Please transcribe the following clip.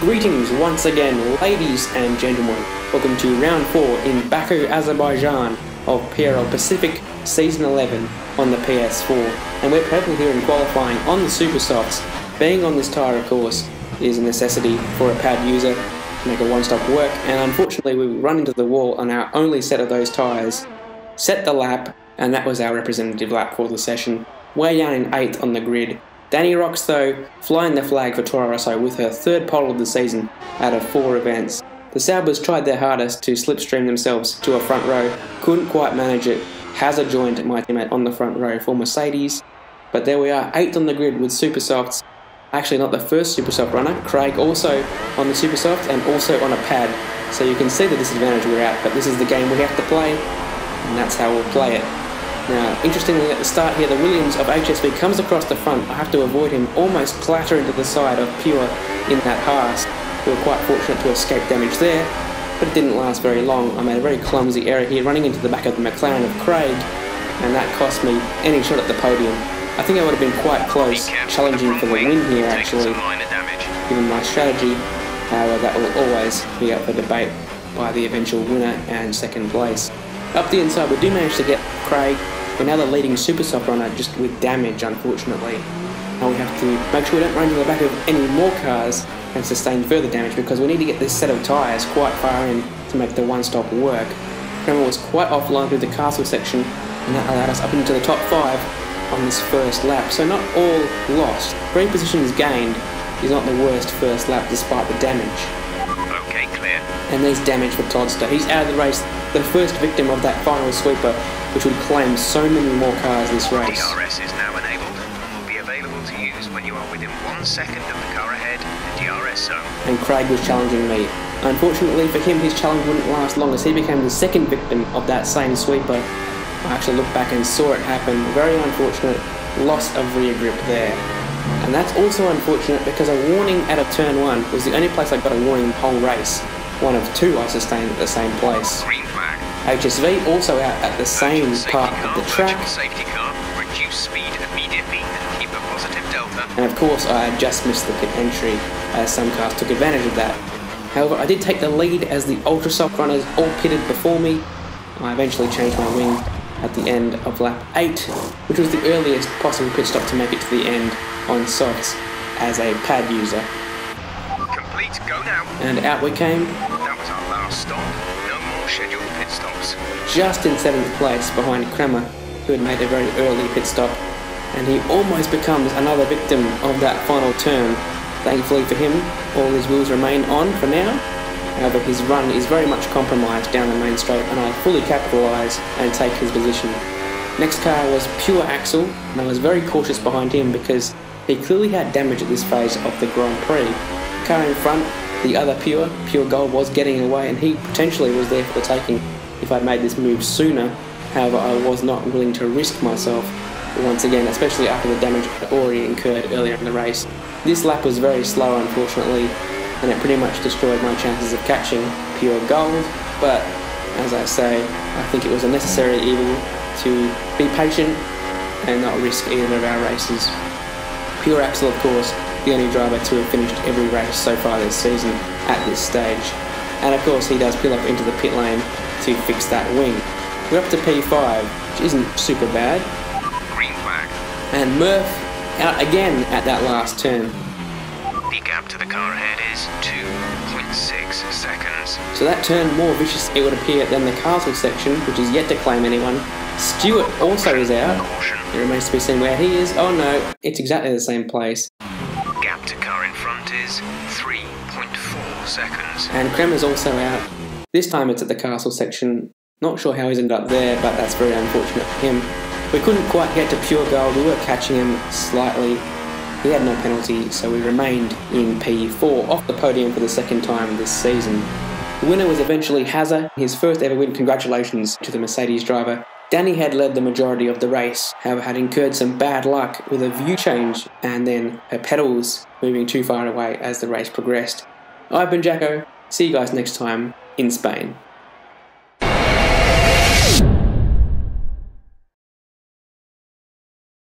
Greetings once again, ladies and gentlemen. Welcome to round 4 in Baku, Azerbaijan of PRL Pacific Season 11 on the PS4. And we're presently here in qualifying on the Super Softs. Being on this tyre, of course, is a necessity for a pad user to make a one-stop work. And unfortunately, we run into the wall on our only set of those tyres, set the lap, and that was our representative lap for the session. Way down in 8th on the grid. Danny rocks though, flying the flag for Toro Rosso with her 3rd pole of the season out of 4 events. The Saubers tried their hardest to slipstream themselves to a front row, couldn't quite manage it. Hazard joined my teammate on the front row for Mercedes, but there we are, 8th on the grid with Super Softs. Actually not the first Super Soft runner, Craig also on the Super Soft and also on a pad, so you can see the disadvantage we're at, but this is the game we have to play, and that's how we'll play it. Now, interestingly at the start here, the Williams of HSV comes across the front. I have to avoid him, almost clatter into the side of Pure in that Haas. We were quite fortunate to escape damage there, but it didn't last very long. I made a very clumsy error here, running into the back of the McLaren of Craig, and that cost me any shot at the podium. I think I would have been quite close, challenging for the win here actually, given my strategy. However, that will always be up for debate by the eventual winner and second place. Up the inside, we do manage to get Craig. We're now the leading Super Soft runner, just with damage, unfortunately. Now we have to make sure we don't run into the back of any more cars and sustain further damage, because we need to get this set of tyres quite far in to make the one-stop work. Kremer was quite offline through the castle section, and that allowed us up into the top 5 on this first lap. So not all lost. 3 positions gained is not the worst first lap despite the damage. Okay, clear. And there's damage for Toddster. He's out of the race, the first victim of that final sweeper, which would claim so many more cars this race. DRS is now enabled and will be available to use when you are within 1 second of the car ahead, the DRS zone. And Craig was challenging me. Unfortunately for him, his challenge wouldn't last long as he became the second victim of that same sweeper. I actually looked back and saw it happen. Very unfortunate loss of rear grip there. And that's also unfortunate because a warning out of turn 1 was the only place I got a warning the whole race. 1 of 2 I sustained at the same place. Green flag. HSV also out at the same part of the track. Safety car, reduce speed immediately and keep a positive delta. And of course I had just missed the pit entry as some cars took advantage of that. However, I did take the lead as the Ultra Soft runners all pitted before me. I eventually changed my wing at the end of lap 8, which was the earliest possible pit stop to make it to the end on softs as a pad user. Complete, go now. And out we came. That was our last stop. No more scheduled pit stops. Just in 7th place behind Kremer, who had made a very early pit stop, and he almost becomes another victim of that final turn. Thankfully for him, all his wheels remain on for now. However, his run is very much compromised down the main straight, and I fully capitalise and take his position. Next car was Pure Axel, and I was very cautious behind him because he clearly had damage at this phase of the Grand Prix. Car in front, the other Pure Gold, was getting away, and he potentially was there for the taking if I'd made this move sooner. However, I was not willing to risk myself once again, especially after the damage I'd already incurred earlier in the race. This lap was very slow, unfortunately, and it pretty much destroyed my chances of catching Pure Gold, but as I say, I think it was a necessary evil to be patient and not risk either of our races. Pure Axel, of course, the only driver to have finished every race so far this season at this stage. And of course he does peel up into the pit lane to fix that wing. We're up to P5, which isn't super bad. Green flag. And Murph out again at that last turn. The gap to the car ahead is 2.6 seconds. So that turn more vicious, it would appear, than the castle section, which is yet to claim anyone. Stewart also is out. It remains to be seen where he is. Oh no, it's exactly the same place. Gap to car in front is 3.4 seconds. And Kremer's also out. This time it's at the castle section. Not sure how he's ended up there, but that's very unfortunate for him. We couldn't quite get to Pure Gold. We were catching him slightly. He had no penalty, so we remained in P4, off the podium for the 2nd time this season. The winner was eventually Hazard, his first ever win. Congratulations to the Mercedes driver. Danny had led the majority of the race, however had incurred some bad luck with a view change and then her pedals moving too far away as the race progressed. I've been Jacko, see you guys next time in Spain.